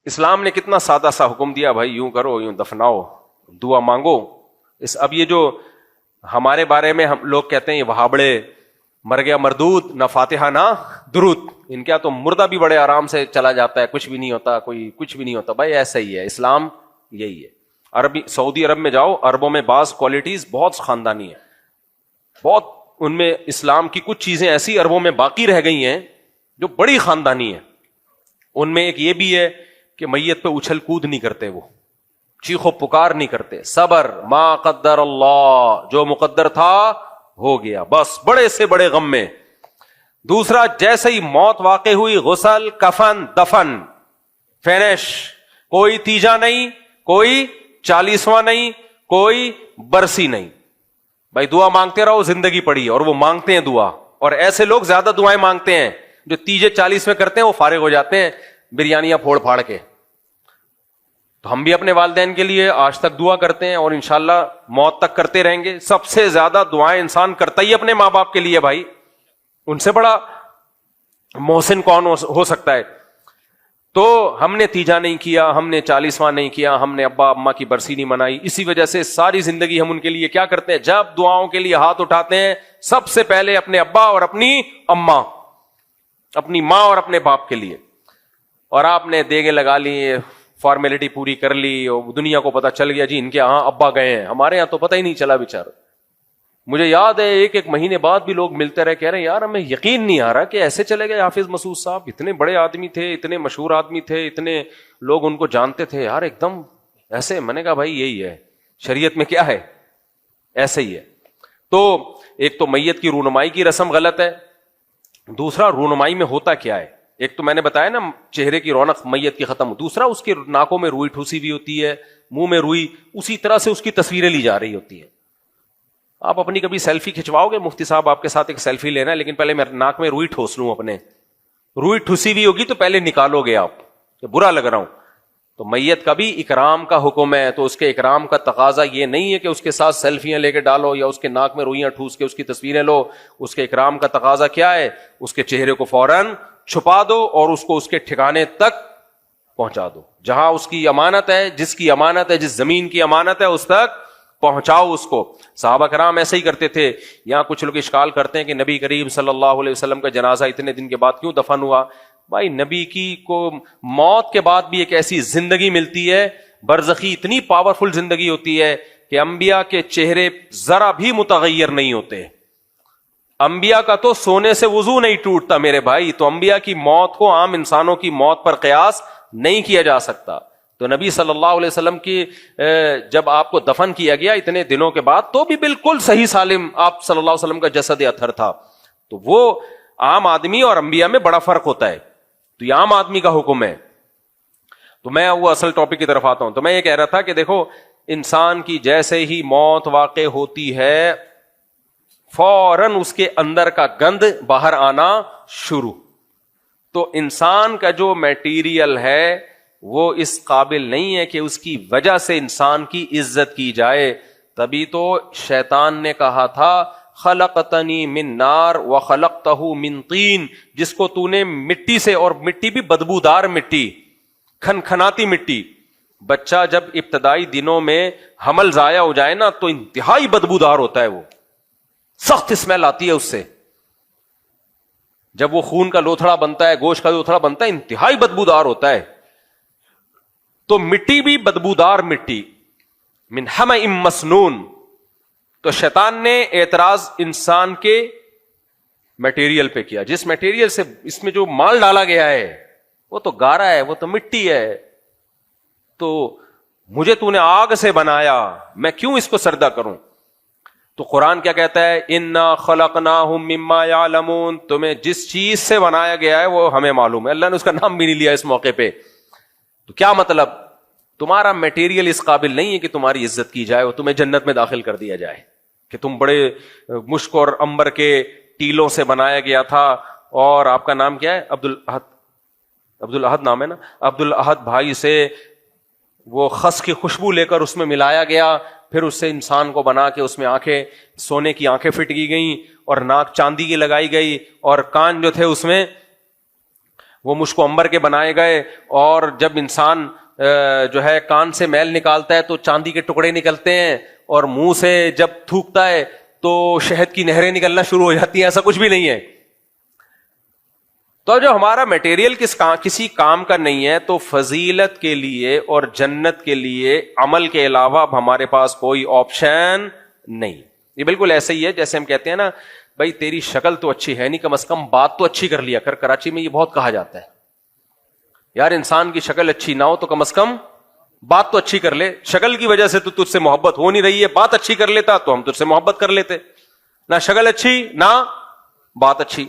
اسلام نے کتنا سادہ سا حکم دیا، بھائی یوں کرو، یوں دفناؤ، دعا مانگو. اب یہ جو ہمارے بارے میں ہم لوگ کہتے ہیں یہ وہابڑے، مر گیا مردود، نہ فاتحہ نہ درود، ان کا تو مردہ بھی بڑے آرام سے چلا جاتا ہے، کچھ بھی نہیں ہوتا، کوئی کچھ بھی نہیں ہوتا. بھائی ایسا ہی ہے اسلام، یہی ہے. سعودی عرب میں جاؤ، عربوں میں بعض کوالٹیز بہت خاندانی ہیں، بہت ان میں اسلام کی کچھ چیزیں ایسی عربوں میں باقی رہ گئی ہیں جو بڑی خاندانی ہیں. ان میں ایک یہ بھی ہے کہ میت پہ اچھل کود نہیں کرتے، وہ چیخو پکار نہیں کرتے، صبر، ما قدر اللہ، جو مقدر تھا ہو گیا، بس بڑے سے بڑے غم میں. دوسرا، جیسے ہی موت واقع ہوئی، غسل، کفن، دفن، فینش، کوئی تیجا نہیں، کوئی 40واں نہیں، کوئی برسی نہیں. بھائی دعا مانگتے رہو، زندگی پڑی، اور وہ مانگتے ہیں دعا. اور ایسے لوگ زیادہ دعائیں مانگتے ہیں جو تیجے 40 میں کرتے ہیں، وہ فارغ ہو جاتے ہیں بریانیاں پھوڑ پھاڑ کے. تو ہم بھی اپنے والدین کے لیے آج تک دعا کرتے ہیں اور انشاءاللہ موت تک کرتے رہیں گے. سب سے زیادہ دعائیں انسان کرتا ہی اپنے ماں باپ کے لیے. بھائی ان سے بڑا محسن کون ہو سکتا ہے؟ تو ہم نے تیجا نہیں کیا، ہم نے 40واں نہیں کیا، ہم نے ابا اماں کی برسی نہیں منائی. اسی وجہ سے ساری زندگی ہم ان کے لیے کیا کرتے ہیں؟ جب دعاؤں کے لیے ہاتھ اٹھاتے ہیں، سب سے پہلے اپنے ابا اور اپنی اماں، اپنی ماں اور اپنے باپ کے لیے. اور آپ نے دیگیں لگا لی، فارمیلٹی پوری کر لی، اور دنیا کو پتا چل گیا جی ان کے ہاں ابا گئے ہیں، ہمارے ہاں تو پتہ ہی نہیں چلا بیچارہ. مجھے یاد ہے ایک مہینے بعد بھی لوگ ملتے رہے، کہہ رہے ہیں یار ہمیں یقین نہیں آ رہا کہ ایسے چلے گئے حافظ مسعود صاحب، اتنے بڑے آدمی تھے، اتنے مشہور آدمی تھے، اتنے لوگ ان کو جانتے تھے، یار ایک دم ایسے. میں نے کہا بھائی یہی ہے شریعت میں، کیا ہے ایسے ہی ہے. تو ایک تو میت کی رونمائی کی رسم غلط ہے. دوسرا، رونمائی میں ہوتا کیا ہے؟ ایک تو میں نے بتایا نا چہرے کی رونق میت کی ختم. دوسرا، اس کے ناکوں میں روئی ٹھوسی بھی ہوتی ہے، منہ میں روئی، اسی طرح سے اس کی تصویریں لی جا رہی ہوتی ہیں. آپ اپنی کبھی سیلفی کھنچواؤ گے، مفتی صاحب آپ کے ساتھ ایک سیلفی لینا ہے، لیکن پہلے میں ناک میں روئی ٹھوس لوں، اپنے روئی ٹھوسی بھی ہوگی تو پہلے نکالو گے آپ کہ برا لگ رہا ہوں. تو میت کا بھی اکرام کا حکم ہے، تو اس کے اکرام کا تقاضا یہ نہیں ہے کہ اس کے ساتھ سیلفیاں لے کے ڈالو یا اس کے ناک میں روئیاں ٹھوس کے اس کی تصویریں لو. اس کے اکرام کا تقاضا کیا ہے؟ اس کے چہرے کو فوراً چھپا دو اور اس کو اس کے ٹھکانے تک پہنچا دو، جہاں اس کی امانت ہے، جس کی امانت ہے، جس زمین کی امانت ہے، اس تک پہنچاؤ اس کو. صحابہ کرام ایسے ہی کرتے تھے. یہاں کچھ لوگ اشکال کرتے ہیں کہ نبی کریم صلی اللہ علیہ وسلم کا جنازہ اتنے دن کے بعد کیوں دفن ہوا؟ بھائی نبی کی کو موت کے بعد بھی ایک ایسی زندگی ملتی ہے، برزخی اتنی پاورفل زندگی ہوتی ہے کہ انبیاء کے چہرے ذرا بھی متغیر نہیں ہوتے. انبیاء کا تو سونے سے وضو نہیں ٹوٹتا میرے بھائی. تو انبیاء کی موت کو عام انسانوں کی موت پر قیاس نہیں کیا جا سکتا. تو نبی صلی اللہ علیہ وسلم کی جب آپ کو دفن کیا گیا اتنے دنوں کے بعد، تو بھی بالکل صحیح سالم آپ صلی اللہ علیہ وسلم کا جسد اطہر تھا. تو وہ عام آدمی اور انبیاء میں بڑا فرق ہوتا ہے. تو یہ عام آدمی کا حکم ہے. تو میں وہ اصل ٹاپک کی طرف آتا ہوں. تو میں یہ کہہ رہا تھا کہ دیکھو، انسان کی جیسے ہی موت واقع ہوتی ہے، فوراً اس کے اندر کا گند باہر آنا شروع. تو انسان کا جو میٹیریل ہے وہ اس قابل نہیں ہے کہ اس کی وجہ سے انسان کی عزت کی جائے. تبھی تو شیطان نے کہا تھا خلقتنی من نار وخلقتہ من طین، جس کو تو نے مٹی سے، اور مٹی بھی بدبودار مٹی، کھنکھناتی مٹی. بچہ جب ابتدائی دنوں میں حمل ضائع ہو جائے نا تو انتہائی بدبودار ہوتا ہے، وہ سخت اسمیل آتی ہے اس سے. جب وہ خون کا لوتھڑا بنتا ہے، گوشت کا لوتھڑا بنتا ہے، انتہائی بدبودار ہوتا ہے. تو مٹی بھی بدبودار مٹی، من حمأ مسنون. تو شیطان نے اعتراض انسان کے میٹیریل پہ کیا. جس میٹیریل سے اس میں جو مال ڈالا گیا ہے وہ تو گارا ہے، وہ تو مٹی ہے، تو مجھے تو نے آگ سے بنایا، میں کیوں اس کو سردہ کروں؟ تو قرآن کیا کہتا ہے؟ انا خلقناہم مما یعلمون. تمہیں جس چیز سے بنایا گیا ہے وہ ہمیں معلوم ہے. اللہ نے اس کا نام بھی نہیں لیا اس موقع پہ. تو کیا مطلب؟ تمہارا میٹیریل اس قابل نہیں ہے کہ تمہاری عزت کی جائے اور تمہیں جنت میں داخل کر دیا جائے کہ تم بڑے مشک اور عنبر کے ٹیلوں سے بنایا گیا تھا. اور آپ کا نام کیا ہے؟ عبد الاحد نام ہے نا. عبد الاحد بھائی سے وہ خس کی خوشبو لے کر اس میں ملایا گیا، پھر اس سے انسان کو بنا کے اس میں آنکھیں، سونے کی آنکھیں فٹ کی گئیں، اور ناک چاندی کی لگائی گئی، اور کان جو تھے اس میں وہ مشک و عنبر کے بنائے گئے، اور جب انسان جو ہے کان سے میل نکالتا ہے تو چاندی کے ٹکڑے نکلتے ہیں، اور منہ سے جب تھوکتا ہے تو شہد کی نہریں نکلنا شروع ہو جاتی ہیں. ایسا کچھ بھی نہیں ہے. تو جو ہمارا میٹیریل کسی کام کا نہیں ہے، تو فضیلت کے لیے اور جنت کے لیے عمل کے علاوہ اب ہمارے پاس کوئی آپشن نہیں. یہ بالکل ایسا ہی ہے جیسے ہم کہتے ہیں نا، بھائی تیری شکل تو اچھی ہے نہیں، کم از کم بات تو اچھی کر لیا کر. کراچی میں یہ بہت کہا جاتا ہے، یار انسان کی شکل اچھی نہ ہو تو کم از کم بات تو اچھی کر لے. شکل کی وجہ سے تو تجھ سے محبت ہو نہیں رہی ہے، بات اچھی کر لیتا تو ہم تجھ سے محبت کر لیتے. نہ شکل اچھی نہ بات اچھی.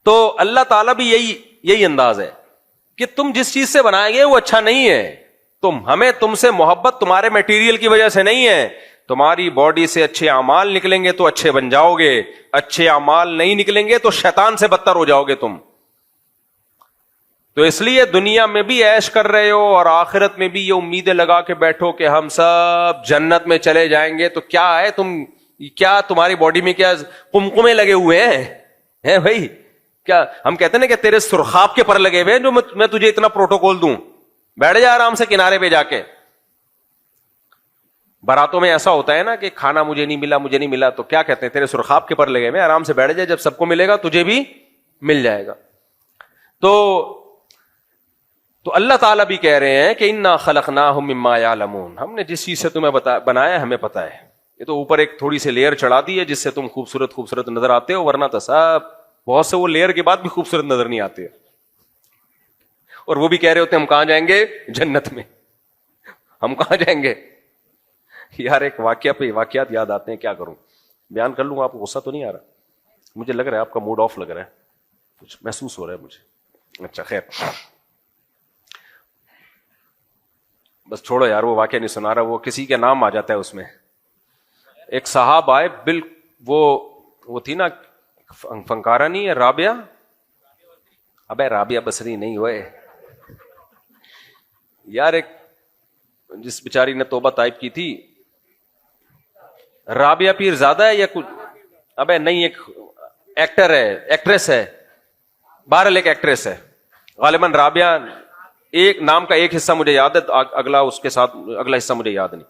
تو اللہ تعالیٰ بھی یہی انداز ہے کہ تم جس چیز سے بنائے گے وہ اچھا نہیں ہے. ہمیں تم سے محبت تمہارے میٹیریل کی وجہ سے نہیں ہے. تمہاری باڈی سے اچھے اعمال نکلیں گے تو اچھے بن جاؤ گے، اچھے اعمال نہیں نکلیں گے تو شیطان سے بدتر ہو جاؤ گے تم. تو اس لیے دنیا میں بھی عیش کر رہے ہو اور آخرت میں بھی یہ امیدیں لگا کے بیٹھو کہ ہم سب جنت میں چلے جائیں گے. تو کیا ہے کیا تمہاری باڈی میں کیا قمقمے لگے ہوئے ہیں بھائی؟ کیا ہم کہتے ہیں نا کہ تیرے سرخاب کے پر لگے ہوئے ہیں جو میں تجھے اتنا پروٹوکول دوں، بیٹھ جا آرام سے کنارے پہ جا کے. باراتوں میں ایسا ہوتا ہے نا کہ کھانا مجھے نہیں ملا تو کیا کہتے ہیں، تیرے سرخاب کے پر لگے ہوئے، آرام سے بیٹھ جائے، جب سب کو ملے گا تجھے بھی مل جائے گا. تو اللہ تعالیٰ بھی کہہ رہے ہیں کہ انا خلقناہم مما یعلمون، ہم نے جس چیز سے تمہیں بنایا ہمیں پتا ہے. یہ تو اوپر ایک تھوڑی سی لیئر چڑھا دی ہے جس سے تم خوبصورت نظر آتے ہو، ورنہ تو سب بہت سے وہ لیئر کے بعد بھی خوبصورت نظر نہیں آتے. اور وہ بھی کہہ رہے ہوتے ہیں ہم کہاں جائیں گے؟ جنت میں. ہم کہاں جائیں گے یار؟ ایک واقعات یاد آتے ہیں، کیا کروں، بیان کر لوں. آپ کو غصہ تو نہیں آ رہا؟ مجھے لگ رہا ہے آپ کا موڈ آف لگ رہا ہے، کچھ محسوس ہو رہا ہے مجھے. اچھا خیر، بس چھوڑو یار، وہ واقعہ نہیں سنا رہا، وہ کسی کے نام آ جاتا ہے اس میں. ایک صاحب آئے، وہ تھی نا فنکارہ، نہیں ہے رابعہ؟ ابے رابعہ بصری نہیں ہوئے یار، ایک جس بیچاری نے توبہ طائب کی تھی، رابعہ پیر زادہ ہے یا کچھ؟ ابے نہیں، ایک ایکٹر ہے، ایکٹریس ہے، بہرحال ایک ایکٹریس ہے غالباً رابعہ. ایک نام کا ایک حصہ مجھے یاد ہے، اگلا حصہ مجھے یاد نہیں.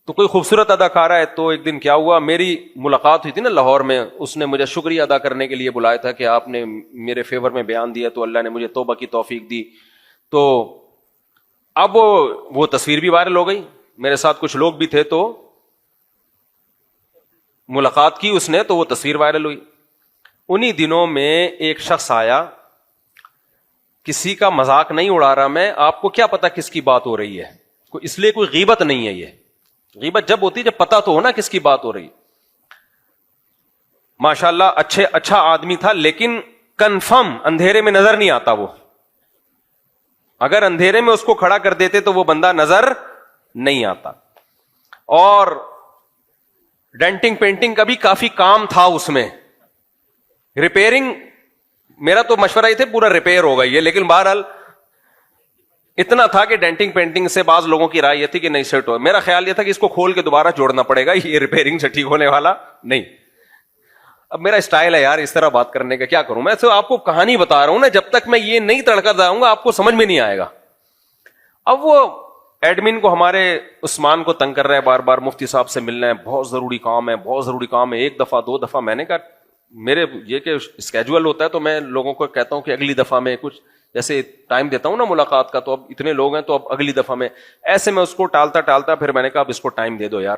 تو کوئی خوبصورت اداکارہ ہے. تو ایک دن کیا ہوا، میری ملاقات ہوئی تھی نا لاہور میں، اس نے مجھے شکریہ ادا کرنے کے لیے بلایا تھا کہ آپ نے میرے فیور میں بیان دیا تو اللہ نے مجھے توبہ کی توفیق دی. تو اب وہ تصویر بھی وائرل ہو گئی، میرے ساتھ کچھ لوگ بھی تھے، تو ملاقات کی اس نے تو وہ تصویر وائرل ہوئی. انہی دنوں میں ایک شخص آیا، کسی کا مذاق نہیں اڑا رہا میں، آپ کو کیا پتا کس کی بات ہو رہی ہے، اس لیے کوئی غیبت نہیں ہے. یہ غیبت جب ہوتی ہے جب پتا تو ہو نا کس کی بات ہو رہی. ماشاءاللہ اچھا آدمی تھا، لیکن کنفرم اندھیرے میں نظر نہیں آتا. وہ اگر اندھیرے میں اس کو کھڑا کر دیتے تو وہ بندہ نظر نہیں آتا. اور ڈینٹنگ پینٹنگ کا بھی کافی کام تھا اس میں، ریپیئرنگ. میرا تو مشورہ یہ تھے پورا ریپیئر ہوگا یہ، لیکن بہرحال اتنا تھا کہ ڈینٹنگ پینٹنگ سے بعض لوگوں کی رائے یہ تھی کہ نہیں سیٹ ہو. میرا خیال یہ تھا کہ اس کو کھول کے دوبارہ جوڑنا پڑے گا، یہ ریپیئرنگ سے ٹھیک ہونے والا نہیں. اب میرا اسٹائل ہے یار اس طرح بات کرنے کا، کیا کروں میں. تو آپ کو کہانی بتا رہا ہوں نا، جب تک میں یہ نہیں تڑکا جاؤں گا آپ کو سمجھ میں نہیں آئے گا. اب وہ ایڈمن کو ہمارے عثمان کو تنگ کر رہے ہیں، بار بار مفتی صاحب سے ملنا ہے، بہت ضروری کام ہے، بہت ضروری کام ہے. ایک دفعہ دو دفعہ، میں نے کہا میرے یہ کہ اسکیجول ہوتا ہے تو میں لوگوں کو کہتا ہوں کہ اگلی دفعہ میں کچھ جیسے ٹائم دیتا ہوں نا ملاقات کا، تو اب اتنے لوگ ہیں تو اب اگلی دفعہ میں، ایسے میں اس کو ٹالتا پھر میں نے کہا اب اس کو ٹائم دے دو یار.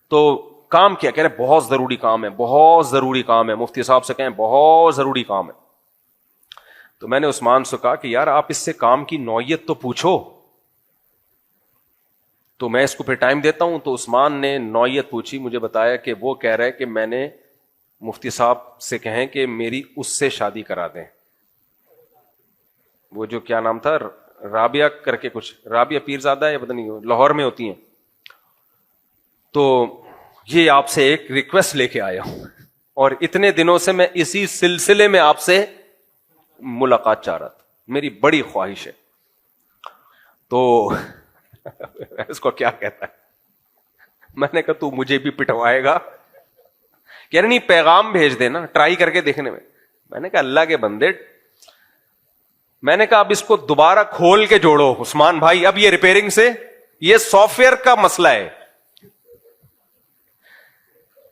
تو کام کیا کہہ رہے، بہت ضروری کام ہے، بہت ضروری کام ہے، مفتی صاحب سے کہیں بہت ضروری کام ہے. تو میں نے عثمان سے کہا کہ یار آپ اس سے کام کی نوعیت تو پوچھو، تو میں اس کو پھر ٹائم دیتا ہوں. تو عثمان نے نوعیت پوچھی، مجھے بتایا کہ وہ کہہ رہے کہ میں نے مفتی صاحب سے کہیں کہ میری اس سے شادی کرا دیں. وہ جو کیا نام تھا، رابعہ کر کے کچھ، رابعہ پیرزادہ ہے پتہ نہیں، لاہور میں ہوتی ہیں. تو یہ آپ سے ایک ریکویسٹ لے کے آیا ہوں، اور اتنے دنوں سے میں اسی سلسلے میں آپ سے ملاقات چاہ رہا تھا، میری بڑی خواہش ہے. تو اس کو کیا کہتا ہے، میں نے کہا تو مجھے بھی پٹوائے گا؟ کہہ رہے نہیں پیغام بھیج دینا ٹرائی کر کے دیکھنے میں. میں نے کہا اللہ کے بندے میں نے کہا اب اس کو دوبارہ کھول کے جوڑو عثمان بھائی, اب یہ ریپیئرنگ سے, یہ سافٹ ویئر کا مسئلہ ہے,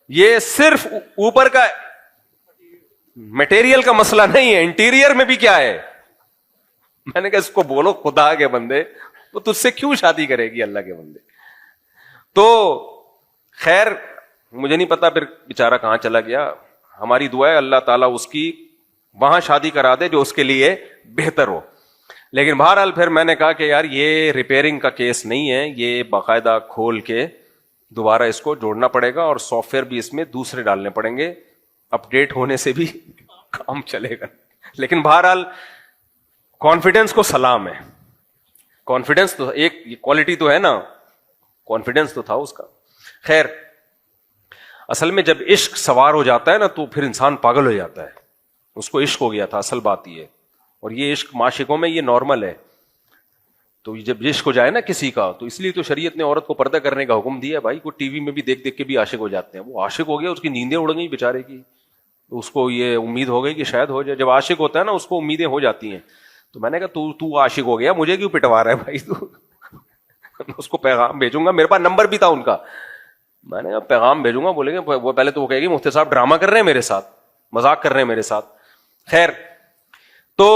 یہ صرف اوپر کا مٹیریل کا مسئلہ نہیں ہے, انٹیریئر میں بھی کیا ہے. میں نے کہا اس کو بولو خدا کے بندے, وہ تجھ سے کیوں شادی کرے گی اللہ کے بندے. تو خیر مجھے نہیں پتا پھر بیچارہ کہاں چلا گیا. ہماری دعا ہے اللہ تعالیٰ اس کی وہاں شادی کرا دے جو اس کے لیے بہتر ہو. لیکن بہرحال پھر میں نے کہا کہ یار یہ ریپیئرنگ کا کیس نہیں ہے, یہ باقاعدہ کھول کے دوبارہ اس کو جوڑنا پڑے گا, اور سافٹ ویئر بھی اس میں دوسرے ڈالنے پڑیں گے, اپڈیٹ ہونے سے بھی کام چلے گا. لیکن بہرحال کانفیڈنس کو سلام ہے, کانفیڈنس تو ایک کوالٹی تو ہے نا, کانفیڈنس تو تھا اس کا. خیر اصل میں جب عشق سوار ہو جاتا ہے نا تو پھر انسان پاگل ہو جاتا ہے. اس کو عشق ہو گیا تھا, اصل بات یہ ہے, اور یہ عشق معاشقوں میں یہ نارمل ہے. تو جب عشق ہو جائے نا کسی کا, تو اس لیے تو شریعت نے عورت کو پردہ کرنے کا حکم دیا ہے. بھائی کو ٹی وی میں بھی دیکھ دیکھ کے بھی عاشق ہو جاتے ہیں, وہ عاشق ہو گیا, اس کی نیندیں اڑ گئی بیچارے کی, تو اس کو یہ امید ہو گئی کہ شاید ہو جائے. جب عاشق ہوتا ہے نا اس کو امیدیں ہو جاتی ہیں. تو میں نے کہا تو عاشق ہو گیا, مجھے کیوں پٹوا رہا ہے بھائی تو اس کو پیغام بھیجوں گا, میرے پاس نمبر بھی تھا ان کا, میں نے کہا پیغام بھیجوں گا, بولیں گے وہ پہلے تو وہ کہے گی مفتی صاحب ڈرامہ کر رہے ہیں میرے ساتھ, مذاق کر رہے ہیں میرے ساتھ. خیر تو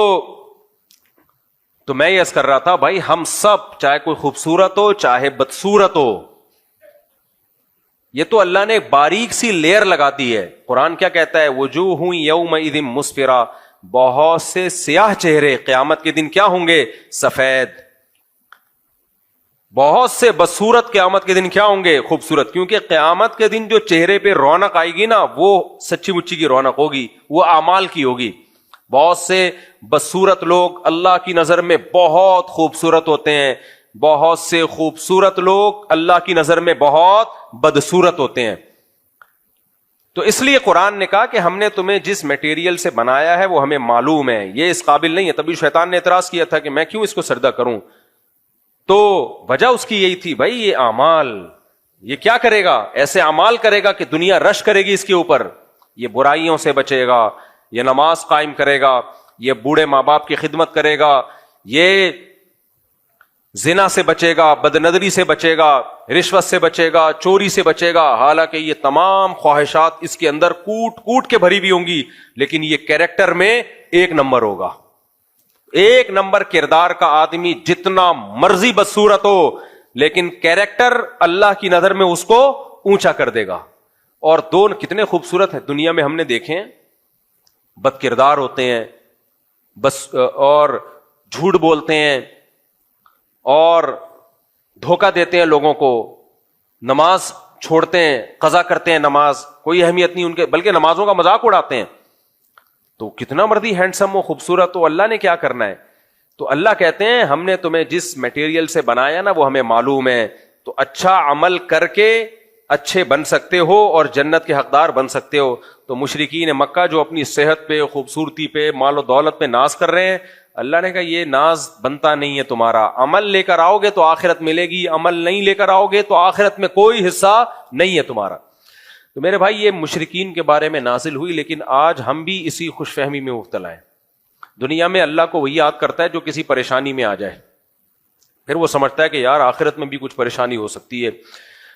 میں یہ عرض کر رہا تھا بھائی ہم سب, چاہے کوئی خوبصورت ہو چاہے بدصورت ہو, یہ تو اللہ نے باریک سی لیئر لگا دی ہے. قرآن کیا کہتا ہے, وجوہ یومئذ مسفرہ, بہت سے سیاہ چہرے قیامت کے دن کیا ہوں گے, سفید. بہت سے بدصورت قیامت کے دن کیا ہوں گے, خوبصورت. کیونکہ قیامت کے دن جو چہرے پہ رونق آئے گی نا وہ سچی مچی کی رونق ہوگی, وہ اعمال کی ہوگی. بہت سے بدصورت لوگ اللہ کی نظر میں بہت خوبصورت ہوتے ہیں, بہت سے خوبصورت لوگ اللہ کی نظر میں بہت بدصورت ہوتے ہیں. تو اس لیے قرآن نے کہا کہ ہم نے تمہیں جس میٹیریل سے بنایا ہے وہ ہمیں معلوم ہے, یہ اس قابل نہیں ہے. تبھی شیطان نے اعتراض کیا تھا کہ میں کیوں اس کو سجدہ کروں. تو وجہ اس کی یہی تھی, بھائی یہ اعمال, یہ کیا کرے گا, ایسے اعمال کرے گا کہ دنیا رش کرے گی اس کے اوپر. یہ برائیوں سے بچے گا, یہ نماز قائم کرے گا, یہ بوڑھے ماں باپ کی خدمت کرے گا, یہ زنا سے بچے گا, بدنظری سے بچے گا, رشوت سے بچے گا, چوری سے بچے گا. حالانکہ یہ تمام خواہشات اس کے اندر کوٹ کوٹ کے بھری بھی ہوں گی, لیکن یہ کیریکٹر میں ایک نمبر ہوگا. ایک نمبر کردار کا آدمی جتنا مرضی بدصورت ہو, لیکن کیریکٹر اللہ کی نظر میں اس کو اونچا کر دے گا. اور دونوں کتنے خوبصورت ہیں دنیا میں ہم نے دیکھے ہیں, بد کردار ہوتے ہیں بس, اور جھوٹ بولتے ہیں اور دھوکہ دیتے ہیں لوگوں کو, نماز چھوڑتے ہیں, قضا کرتے ہیں نماز, کوئی اہمیت نہیں ان کے, بلکہ نمازوں کا مذاق اڑاتے ہیں. تو کتنا مرضی ہینڈسم ہو, خوبصورت ہو, اللہ نے کیا کرنا ہے. تو اللہ کہتے ہیں ہم نے تمہیں جس میٹیریل سے بنایا نا وہ ہمیں معلوم ہے, تو اچھا عمل کر کے اچھے بن سکتے ہو اور جنت کے حقدار بن سکتے ہو. تو مشرکین مکہ جو اپنی صحت پہ, خوبصورتی پہ, مال و دولت پہ ناز کر رہے ہیں, اللہ نے کہا یہ ناز بنتا نہیں ہے تمہارا. عمل لے کر آؤ گے تو آخرت ملے گی, عمل نہیں لے کر آؤ گے تو آخرت میں کوئی حصہ نہیں ہے تمہارا. تو میرے بھائی یہ مشرکین کے بارے میں نازل ہوئی, لیکن آج ہم بھی اسی خوش فہمی میں مبتلا ہیں. دنیا میں اللہ کو وہی یاد کرتا ہے جو کسی پریشانی میں آ جائے, پھر وہ سمجھتا ہے کہ یار آخرت میں بھی کچھ پریشانی ہو سکتی ہے.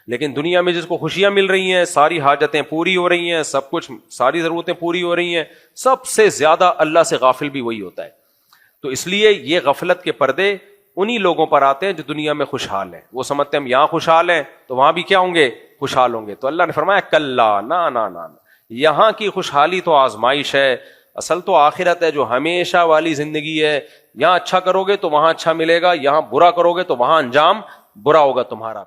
لیکن دنیا میں جس کو خوشیاں مل رہی ہیں, ساری حاجتیں پوری ہو رہی ہیں, سب کچھ, ساری ضرورتیں پوری ہو رہی ہیں, سب سے زیادہ اللہ سے غافل بھی وہی ہوتا ہے. تو اس لیے یہ غفلت کے پردے انہی لوگوں پر آتے ہیں جو دنیا میں خوشحال ہیں. وہ سمجھتے ہیں ہم یہاں خوشحال ہیں تو وہاں بھی کیا ہوں گے, خوشحال ہوں گے. تو اللہ نے فرمایا کلا, نا نا نا, یہاں کی خوشحالی تو آزمائش ہے, اصل تو آخرت ہے جو ہمیشہ والی زندگی ہے. یہاں اچھا کرو گے تو وہاں اچھا ملے گا, یہاں برا کرو گے تو وہاں انجام برا ہوگا تمہارا.